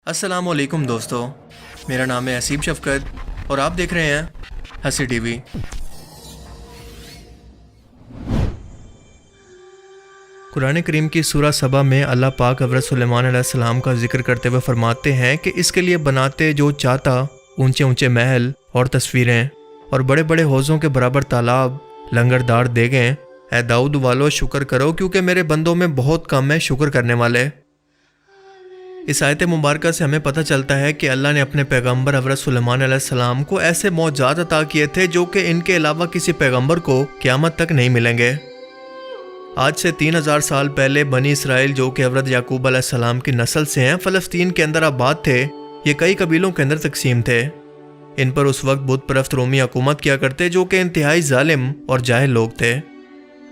السلام علیکم دوستو، میرا نام ہے حسیب شفقت اور آپ دیکھ رہے ہیں ہنسی ٹی وی۔ قرآن کریم کی سورہ سبا میں اللہ پاک حضرت سلیمان علیہ السلام کا ذکر کرتے ہوئے فرماتے ہیں کہ اس کے لیے بناتے جو چاہتا اونچے اونچے محل اور تصویریں اور بڑے بڑے حوضوں کے برابر تالاب لنگردار دیگیں۔ اے داؤد والو شکر کرو کیونکہ میرے بندوں میں بہت کم ہے شکر کرنے والے۔ اس آیت مبارکہ سے ہمیں پتہ چلتا ہے کہ اللہ نے اپنے پیغمبر حضرت سلیمان علیہ السلام کو ایسے معجزات عطا کیے تھے جو کہ ان کے علاوہ کسی پیغمبر کو قیامت تک نہیں ملیں گے۔ آج سے 3000 سال پہلے بنی اسرائیل جو کہ حضرت یعقوب علیہ السلام کی نسل سے ہیں فلسطین کے اندر آباد تھے۔ یہ کئی قبیلوں کے اندر تقسیم تھے۔ ان پر اس وقت بت پرست رومی حکومت کیا کرتے جو کہ انتہائی ظالم اور جاہل لوگ تھے۔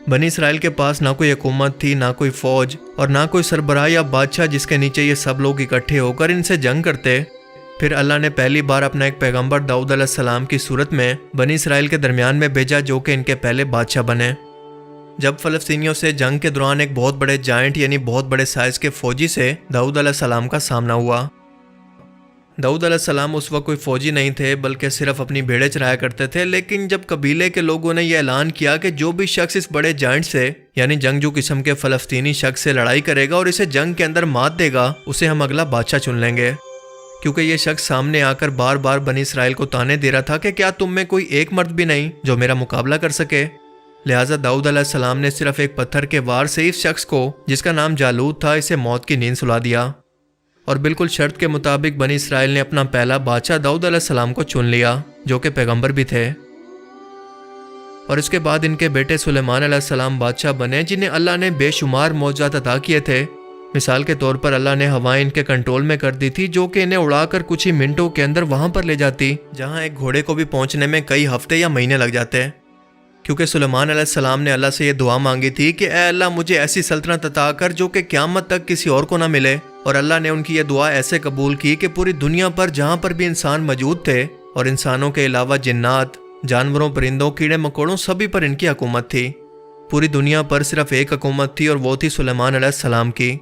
بنی اسرائیل کے پاس نہ کوئی حکومت تھی، نہ کوئی فوج اور نہ کوئی سربراہ یا بادشاہ جس کے نیچے یہ سب لوگ اکٹھے ہو کر ان سے جنگ کرتے۔ پھر اللہ نے پہلی بار اپنا ایک پیغمبر داؤد علیہ السلام کی صورت میں بنی اسرائیل کے درمیان میں بھیجا جو کہ ان کے پہلے بادشاہ بنے۔ جب فلسطینیوں سے جنگ کے دوران ایک بہت بڑے جائنٹ یعنی بہت بڑے سائز کے فوجی سے داؤد علیہ السلام کا سامنا ہوا۔ داؤد علیہ السلام اس وقت کوئی فوجی نہیں تھے بلکہ صرف اپنی بھیڑیں چرایا کرتے تھے، لیکن جب قبیلے کے لوگوں نے یہ اعلان کیا کہ جو بھی شخص اس بڑے جائنٹ سے یعنی جنگجو قسم کے فلسطینی شخص سے لڑائی کرے گا اور اسے جنگ کے اندر مات دے گا اسے ہم اگلا بادشاہ چن لیں گے، کیونکہ یہ شخص سامنے آ کر بار بار بنی اسرائیل کو تانے دے رہا تھا کہ کیا تم میں کوئی ایک مرد بھی نہیں جو میرا مقابلہ کر سکے۔ لہٰذا داؤد علیہ السلام نے صرف ایک پتھر کے وار سے اس شخص کو جس کا نام جالوت تھا اسے موت کی نیند سلا دیا، اور بالکل شرط کے مطابق بنی اسرائیل نے اپنا پہلا بادشاہ داؤد علیہ السلام کو چن لیا جو کہ پیغمبر بھی تھے۔ اور اس کے بعد ان کے بیٹے سلیمان علیہ السلام بادشاہ بنے جنہیں اللہ نے بے شمار معجزات عطا کیے تھے۔ مثال کے طور پر اللہ نے ہوائیں ان کے کنٹرول میں کر دی تھی جو کہ انہیں اڑا کر کچھ ہی منٹوں کے اندر وہاں پر لے جاتی جہاں ایک گھوڑے کو بھی پہنچنے میں کئی ہفتے یا مہینے لگ جاتے، کیونکہ سلیمان علیہ السلام نے اللہ سے یہ دعا مانگی تھی کہ اے اللہ مجھے ایسی سلطنت عطا کر جو کہ قیامت تک کسی اور کو نہ ملے، اور اللہ نے ان کی یہ دعا ایسے قبول کی کہ پوری دنیا پر جہاں پر بھی انسان موجود تھے اور انسانوں کے علاوہ جنات، جانوروں، پرندوں، کیڑے مکوڑوں سبھی پر ان کی حکومت تھی۔ پوری دنیا پر صرف ایک حکومت تھی اور وہ تھی سلیمان علیہ السلام کی۔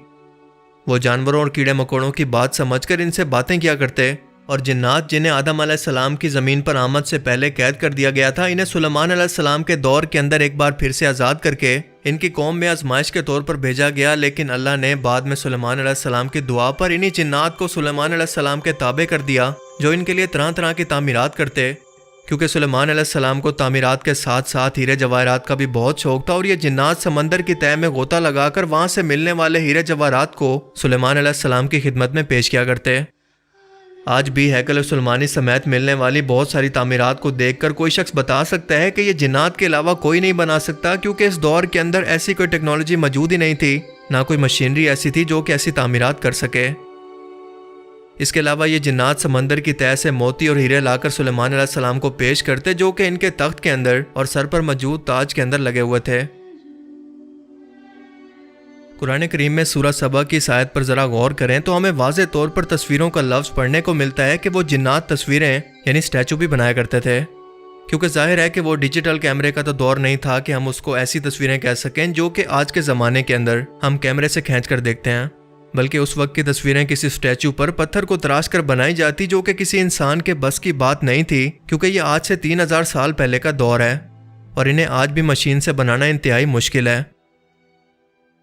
وہ جانوروں اور کیڑے مکوڑوں کی بات سمجھ کر ان سے باتیں کیا کرتے، اور جنات جنہیں آدم علیہ السلام کی زمین پر آمد سے پہلے قید کر دیا گیا تھا انہیں سلیمان علیہ السلام کے دور کے اندر ایک بار پھر سے آزاد کر کے ان کی قوم میں آزمائش کے طور پر بھیجا گیا، لیکن اللہ نے بعد میں سلیمان علیہ السلام کی دعا پر انہی جنات کو سلیمان علیہ السلام کے تابع کر دیا جو ان کے لیے طرح طرح کی تعمیرات کرتے، کیونکہ سلیمان علیہ السلام کو تعمیرات کے ساتھ ساتھ ہیرے جواہرات کا بھی بہت شوق تھا، اور یہ جنات سمندر کی تہہ میں غوطہ لگا کر وہاں سے ملنے والے ہیرے جواہرات کو سلیمان علیہ السلام کی خدمت میں پیش کیا کرتے۔ آج بھی ہیکل سلیمانی سمیت ملنے والی بہت ساری تعمیرات کو دیکھ کر کوئی شخص بتا سکتا ہے کہ یہ جنات کے علاوہ کوئی نہیں بنا سکتا، کیونکہ اس دور کے اندر ایسی کوئی ٹیکنالوجی موجود ہی نہیں تھی، نہ کوئی مشینری ایسی تھی جو کہ ایسی تعمیرات کر سکے۔ اس کے علاوہ یہ جنات سمندر کی تہہ سے موتی اور ہیرے لا کر سلیمان علیہ السلام کو پیش کرتے جو کہ ان کے تخت کے اندر اور سر پر موجود تاج کے اندر لگے ہوئے تھے۔ قرآن کریم میں سورہ سبا کی اس آیت پر ذرا غور کریں تو ہمیں واضح طور پر تصویروں کا لفظ پڑھنے کو ملتا ہے کہ وہ جنات تصویریں یعنی اسٹیچو بھی بنایا کرتے تھے، کیونکہ ظاہر ہے کہ وہ ڈیجیٹل کیمرے کا تو دور نہیں تھا کہ ہم اس کو ایسی تصویریں کہہ سکیں جو کہ آج کے زمانے کے اندر ہم کیمرے سے کھینچ کر دیکھتے ہیں، بلکہ اس وقت کی تصویریں کسی اسٹیچو پر پتھر کو تراش کر بنائی جاتی جو کہ کسی انسان کے بس کی بات نہیں تھی، کیونکہ یہ آج سے 3000 سال پہلے کا دور ہے اور انہیں آج بھی مشین سے بنانا انتہائی مشکل ہے۔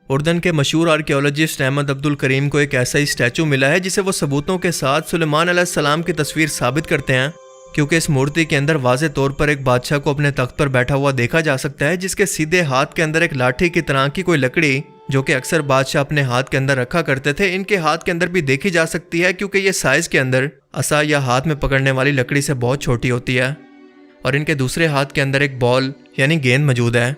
اردن کے مشہور آرکیولوجسٹ احمد عبد الکریم کو ایک ایسا ہی اسٹیچو ملا ہے جسے وہ ثبوتوں کے ساتھ سلیمان علیہ السلام کی تصویر ثابت کرتے ہیں، کیونکہ اس مورتی کے اندر واضح طور پر ایک بادشاہ کو اپنے تخت پر بیٹھا ہوا دیکھا جا سکتا ہے جس کے سیدھے ہاتھ کے اندر ایک لاٹھی کی طرح کی کوئی لکڑی جو کہ اکثر بادشاہ اپنے ہاتھ کے اندر رکھا کرتے تھے ان کے ہاتھ کے اندر بھی دیکھی جا سکتی ہے، کیونکہ یہ سائز کے اندر عصا یا ہاتھ میں پکڑنے والی لکڑی سے بہت چھوٹی ہوتی ہے، اور ان کے دوسرے ہاتھ کے اندر ایک بال یعنی گیند موجود ہے۔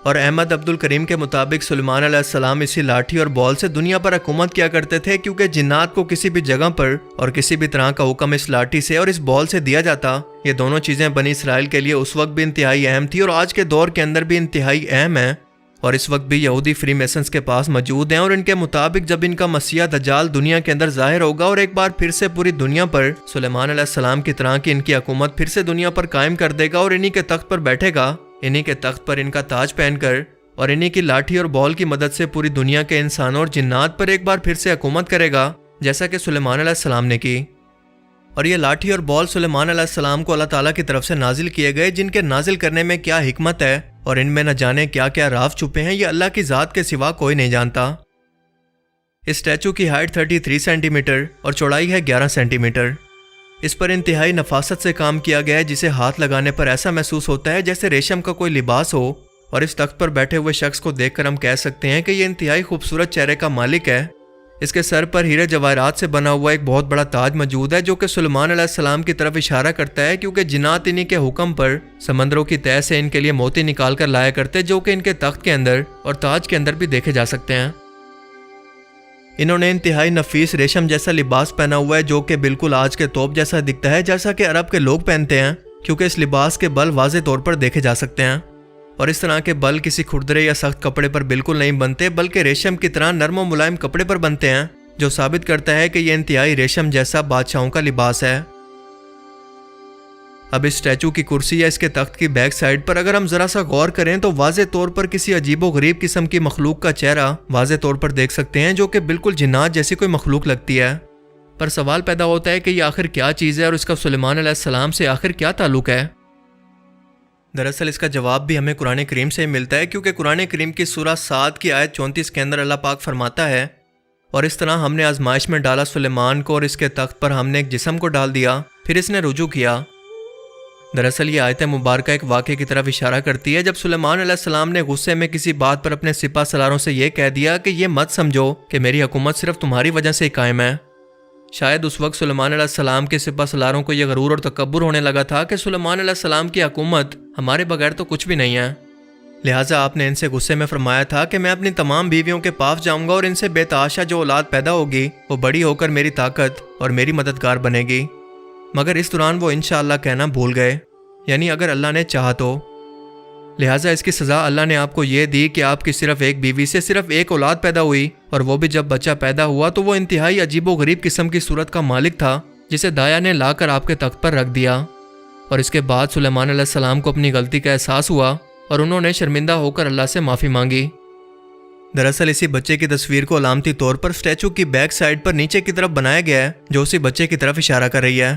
اور احمد عبد الکریم کے مطابق سلیمان علیہ السلام اسی لاٹھی اور بال سے دنیا پر حکومت کیا کرتے تھے، کیونکہ جنات کو کسی بھی جگہ پر اور کسی بھی طرح کا حکم اس لاٹھی سے اور اس بال سے دیا جاتا۔ یہ دونوں چیزیں بنی اسرائیل کے لیے اس وقت بھی انتہائی اہم تھی اور آج کے دور کے اندر بھی انتہائی اہم ہیں، اور اس وقت بھی یہودی فری میسنز کے پاس موجود ہیں، اور ان کے مطابق جب ان کا مسیح دجال دنیا کے اندر ظاہر ہوگا اور ایک بار پھر سے پوری دنیا پر سلیمان علیہ السلام کی طرح کی ان کی حکومت پھر سے دنیا پر قائم کر دے گا اور انہی کے تخت پر بیٹھے گا، انہی کے تخت پر ان کا تاج پہن کر اور انہی کی لاٹھی اور بال کی مدد سے پوری دنیا کے انسانوں اور جنات پر ایک بار پھر سے حکومت کرے گا، جیسا کہ سلیمان علیہ السلام نے کی۔ اور یہ لاٹھی اور بال سلیمان علیہ السلام کو اللہ تعالیٰ کی طرف سے نازل کیے گئے، جن کے نازل کرنے میں کیا حکمت ہے اور ان میں نہ جانے کیا کیا راز چھپے ہیں، یہ اللہ کی ذات کے سوا کوئی نہیں جانتا۔ اس اسٹیچو کی ہائٹ 33 سینٹی میٹر اور چوڑائی ہے 11 سینٹی میٹر۔ اس پر انتہائی نفاست سے کام کیا گیا ہے، جسے ہاتھ لگانے پر ایسا محسوس ہوتا ہے جیسے ریشم کا کوئی لباس ہو، اور اس تخت پر بیٹھے ہوئے شخص کو دیکھ کر ہم کہہ سکتے ہیں کہ یہ انتہائی خوبصورت چہرے کا مالک ہے۔ اس کے سر پر ہیرے جواہرات سے بنا ہوا ایک بہت بڑا تاج موجود ہے، جو کہ سلیمان علیہ السلام کی طرف اشارہ کرتا ہے، کیونکہ جنات انہی کے حکم پر سمندروں کی تہہ سے ان کے لیے موتی نکال کر لایا کرتے، جو کہ ان کے تخت کے اندر اور تاج کے اندر بھی دیکھے جا سکتے ہیں۔ انہوں نے انتہائی نفیس ریشم جیسا لباس پہنا ہوا ہے، جو کہ بالکل آج کے توپ جیسا دکھتا ہے، جیسا کہ عرب کے لوگ پہنتے ہیں، کیونکہ اس لباس کے بل واضح طور پر دیکھے جا سکتے ہیں۔ اور اس طرح کے بل کسی کھردرے یا سخت کپڑے پر بالکل نہیں بنتے، بلکہ ریشم کی طرح نرم و ملائم کپڑے پر بنتے ہیں، جو ثابت کرتا ہے کہ یہ انتہائی ریشم جیسا بادشاہوں کا لباس ہے۔ اب اس اسٹیچو کی کرسی یا اس کے تخت کی بیک سائڈ پر اگر ہم ذرا سا غور کریں تو واضح طور پر کسی عجیب و غریب قسم کی مخلوق کا چہرہ واضح طور پر دیکھ سکتے ہیں، جو کہ بالکل جنات جیسی کوئی مخلوق لگتی ہے۔ پر سوال پیدا ہوتا ہے کہ یہ آخر کیا چیز ہے اور اس کا سلیمان علیہ السلام سے آخر کیا تعلق ہے؟ دراصل اس کا جواب بھی ہمیں قرآن کریم سے ملتا ہے، کیونکہ قرآن کریم کی سورہ صاد کی آیت 34 کے اندر اللہ پاک فرماتا ہے، اور اس طرح ہم نے آزمائش میں ڈالا سلیمان کو، اور اس کے تخت پر ہم نے ایک جسم کو ڈال دیا، پھر اس نے رجوع کیا۔ دراصل یہ آیت مبارکہ ایک واقعے کی طرف اشارہ کرتی ہے، جب سلیمان علیہ السلام نے غصے میں کسی بات پر اپنے سپہ سالاروں سے یہ کہہ دیا کہ یہ مت سمجھو کہ میری حکومت صرف تمہاری وجہ سے ہی قائم ہے۔ شاید اس وقت سلیمان علیہ السلام کے سپہ سالاروں کو یہ غرور اور تکبر ہونے لگا تھا کہ سلیمان علیہ السلام کی حکومت ہمارے بغیر تو کچھ بھی نہیں ہے، لہٰذا آپ نے ان سے غصے میں فرمایا تھا کہ میں اپنی تمام بیویوں کے پاس جاؤں گا، اور ان سے بے تحاشا جو اولاد پیدا ہوگی وہ بڑی ہو کر میری طاقت اور میری مددگار بنے گی۔ مگر اس دوران وہ انشاءاللہ کہنا بھول گئے، یعنی اگر اللہ نے چاہا تو۔ لہٰذا اس کی سزا اللہ نے آپ کو یہ دی کہ آپ کی صرف ایک بیوی سے صرف ایک اولاد پیدا ہوئی، اور وہ بھی جب بچہ پیدا ہوا تو وہ انتہائی عجیب و غریب قسم کی صورت کا مالک تھا، جسے دایا نے لا کر آپ کے تخت پر رکھ دیا۔ اور اس کے بعد سلیمان علیہ السلام کو اپنی غلطی کا احساس ہوا، اور انہوں نے شرمندہ ہو کر اللہ سے معافی مانگی۔ دراصل اسی بچے کی تصویر کو علامتی طور پر اسٹیچو کی بیک سائڈ پر نیچے کی طرف بنایا گیا ہے، جو اسی بچے کی طرف اشارہ کر رہی ہے۔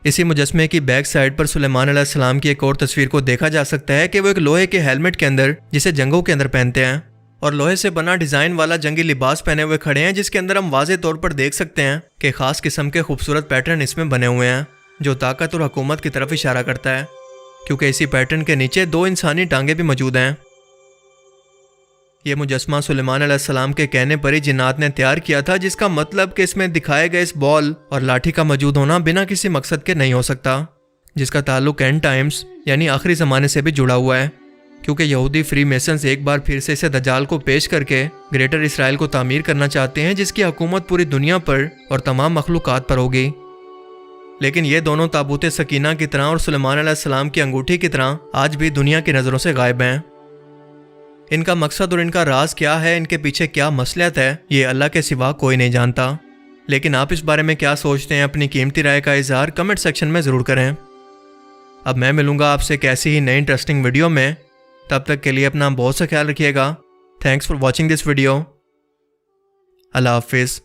اسی مجسمے کی بیک سائڈ پر سلیمان علیہ السلام کی ایک اور تصویر کو دیکھا جا سکتا ہے کہ وہ ایک لوہے کے ہیلمٹ کے اندر، جسے جنگوں کے اندر پہنتے ہیں، اور لوہے سے بنا ڈیزائن والا جنگی لباس پہنے ہوئے کھڑے ہیں، جس کے اندر ہم واضح طور پر دیکھ سکتے ہیں کہ خاص قسم کے خوبصورت پیٹرن اس میں بنے ہوئے ہیں، جو طاقت اور حکومت کی طرف اشارہ کرتا ہے، کیونکہ اسی پیٹرن کے نیچے 2 انسانی ٹانگیں بھی موجود ہیں۔ یہ مجسمہ سلیمان علیہ السلام کے کہنے پر ہی جنات نے تیار کیا تھا، جس کا مطلب کہ اس میں دکھائے گئے اس بال اور لاٹھی کا موجود ہونا بنا کسی مقصد کے نہیں ہو سکتا، جس کا تعلق اینڈ ٹائمز یعنی آخری زمانے سے بھی جڑا ہوا ہے، کیونکہ یہودی فری میسنز ایک بار پھر سے اسے دجال کو پیش کر کے گریٹر اسرائیل کو تعمیر کرنا چاہتے ہیں، جس کی حکومت پوری دنیا پر اور تمام مخلوقات پر ہوگی۔ لیکن یہ دونوں تابوت سکینہ کی طرح اور سلیمان علیہ السلام کی انگوٹھی کی طرح آج بھی دنیا کی نظروں سے غائب ہیں۔ ان کا مقصد اور ان کا راز کیا ہے، ان کے پیچھے کیا مصلحت ہے، یہ اللہ کے سوا کوئی نہیں جانتا۔ لیکن آپ اس بارے میں کیا سوچتے ہیں؟ اپنی قیمتی رائے کا اظہار کمنٹ سیکشن میں ضرور کریں۔ اب میں ملوں گا آپ سے ایک ایسی ہی نئی انٹرسٹنگ ویڈیو میں، تب تک کے لیے اپنا بہت سا خیال رکھیے گا۔ Thanks for watching this video. اللہ حافظ۔